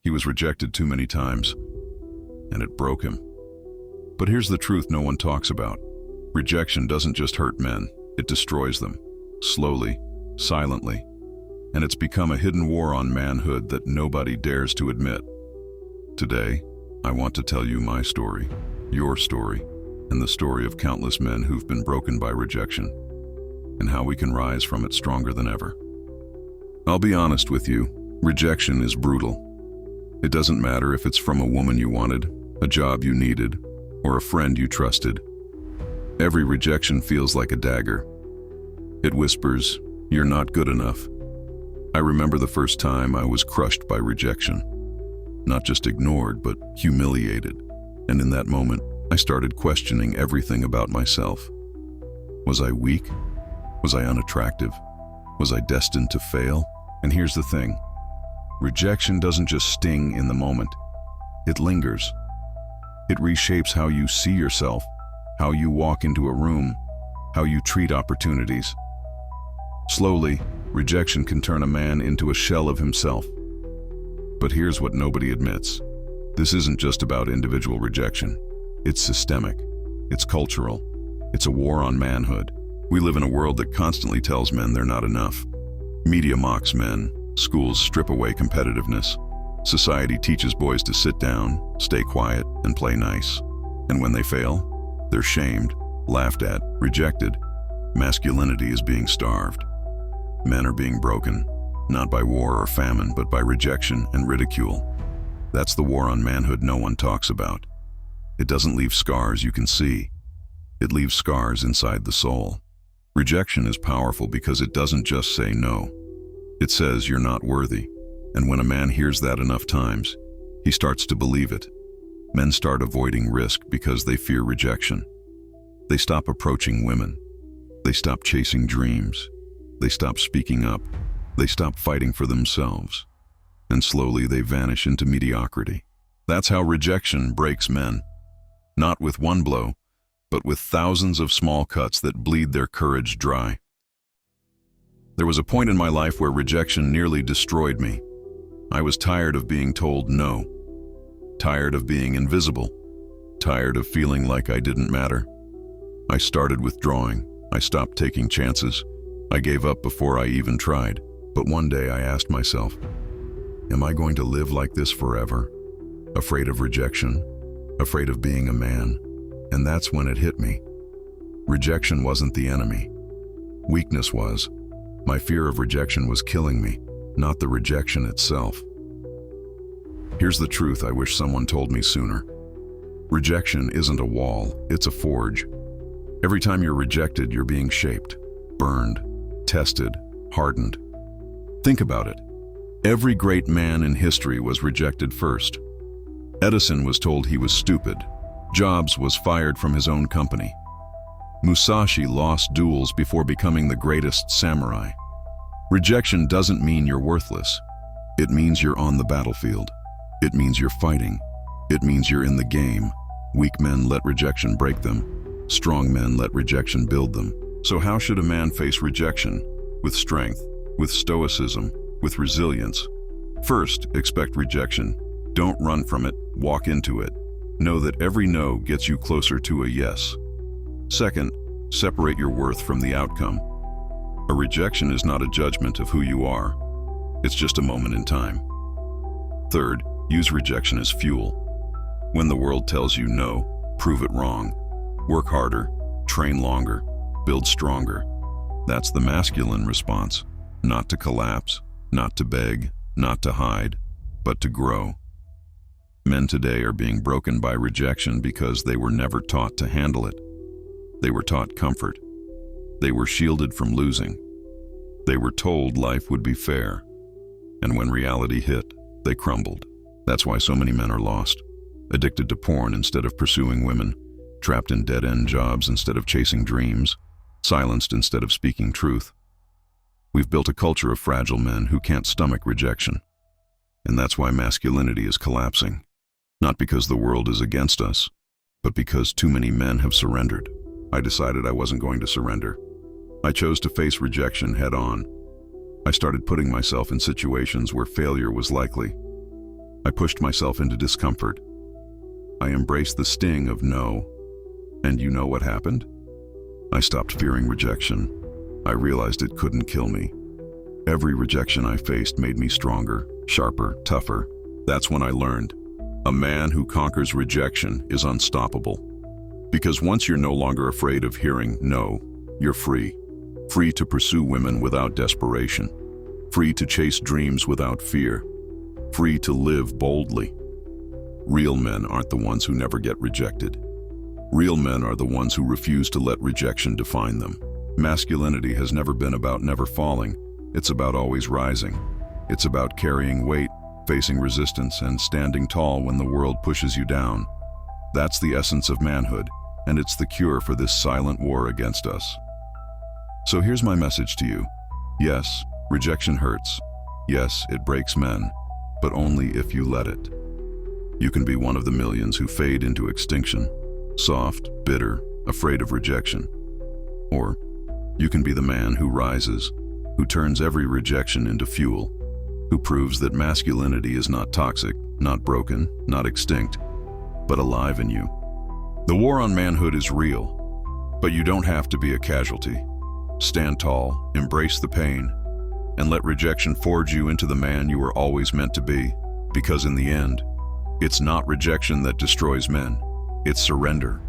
He was rejected too many times, and it broke him. But here's the truth no one talks about. Rejection doesn't just hurt men, it destroys them, slowly, silently. And it's become a hidden war on manhood that nobody dares to admit. Today, I want to tell you my story, your story, and the story of countless men who've been broken by rejection, and how we can rise from it stronger than ever. I'll be honest with you, rejection is brutal. It doesn't matter if it's from a woman you wanted, a job you needed, or a friend you trusted. Every rejection feels like a dagger. It whispers, "You're not good enough." I remember the first time I was crushed by rejection. Not just ignored, but humiliated. And in that moment, I started questioning everything about myself. Was I weak? Was I unattractive? Was I destined to fail? And here's the thing. Rejection doesn't just sting in the moment. It lingers. It reshapes how you see yourself, how you walk into a room, how you treat opportunities. Slowly, rejection can turn a man into a shell of himself. But here's what nobody admits. This isn't just about individual rejection. It's systemic. It's cultural. It's a war on manhood. We live in a world that constantly tells men they're not enough. Media mocks men. Schools strip away competitiveness. Society teaches boys to sit down, stay quiet, and play nice. And when they fail, they're shamed, laughed at, rejected. Masculinity is being starved. Men are being broken, not by war or famine, but by rejection and ridicule. That's the war on manhood no one talks about. It doesn't leave scars you can see. It leaves scars inside the soul. Rejection is powerful because it doesn't just say no. It says you're not worthy. And when a man hears that enough times, he starts to believe it. Men start avoiding risk because they fear rejection. They stop approaching women. They stop chasing dreams. They stop speaking up. They stop fighting for themselves. And slowly they vanish into mediocrity. That's how rejection breaks men. Not with one blow, but with thousands of small cuts that bleed their courage dry. There was a point in my life where rejection nearly destroyed me. I was tired of being told no. Tired of being invisible. Tired of feeling like I didn't matter. I started withdrawing. I stopped taking chances. I gave up before I even tried. But one day I asked myself, am I going to live like this forever? Afraid of rejection? Afraid of being a man? And that's when it hit me. Rejection wasn't the enemy. Weakness was. My fear of rejection was killing me, not the rejection itself. Here's the truth I wish someone told me sooner. Rejection isn't a wall, it's a forge. Every time you're rejected, you're being shaped, burned, tested, hardened. Think about it. Every great man in history was rejected first. Edison was told he was stupid. Jobs was fired from his own company. Musashi lost duels before becoming the greatest samurai. Rejection doesn't mean you're worthless. It means you're on the battlefield. It means you're fighting. It means you're in the game. Weak men let rejection break them. Strong men let rejection build them. So how should a man face rejection? With strength, with stoicism, with resilience. First, expect rejection. Don't run from it, walk into it. Know that every no gets you closer to a yes. Second, separate your worth from the outcome. A rejection is not a judgment of who you are. It's just a moment in time. Third, use rejection as fuel. When the world tells you no, prove it wrong. Work harder, train longer, build stronger. That's the masculine response. Not to collapse, not to beg, not to hide, but to grow. Men today are being broken by rejection because they were never taught to handle it. They were taught comfort. They were shielded from losing. They were told life would be fair. And when reality hit, they crumbled. That's why so many men are lost. Addicted to porn instead of pursuing women. Trapped in dead-end jobs instead of chasing dreams. Silenced instead of speaking truth. We've built a culture of fragile men who can't stomach rejection. And that's why masculinity is collapsing. Not because the world is against us, but because too many men have surrendered. I decided I wasn't going to surrender. I chose to face rejection head on. I started putting myself in situations where failure was likely. I pushed myself into discomfort. I embraced the sting of no. And you know what happened? I stopped fearing rejection. I realized it couldn't kill me. Every rejection I faced made me stronger, sharper, tougher. That's when I learned. A man who conquers rejection is unstoppable. Because once you're no longer afraid of hearing no, you're free. Free to pursue women without desperation. Free to chase dreams without fear. Free to live boldly. Real men aren't the ones who never get rejected. Real men are the ones who refuse to let rejection define them. Masculinity has never been about never falling. It's about always rising. It's about carrying weight, facing resistance, and standing tall when the world pushes you down. That's the essence of manhood, and it's the cure for this silent war against us. So here's my message to you. Yes, rejection hurts. Yes, it breaks men, but only if you let it. You can be one of the millions who fade into extinction, soft, bitter, afraid of rejection. Or you can be the man who rises, who turns every rejection into fuel, who proves that masculinity is not toxic, not broken, not extinct, but alive in you. The war on manhood is real, but you don't have to be a casualty. Stand tall, embrace the pain, and let rejection forge you into the man you were always meant to be, because in the end, it's not rejection that destroys men, it's surrender.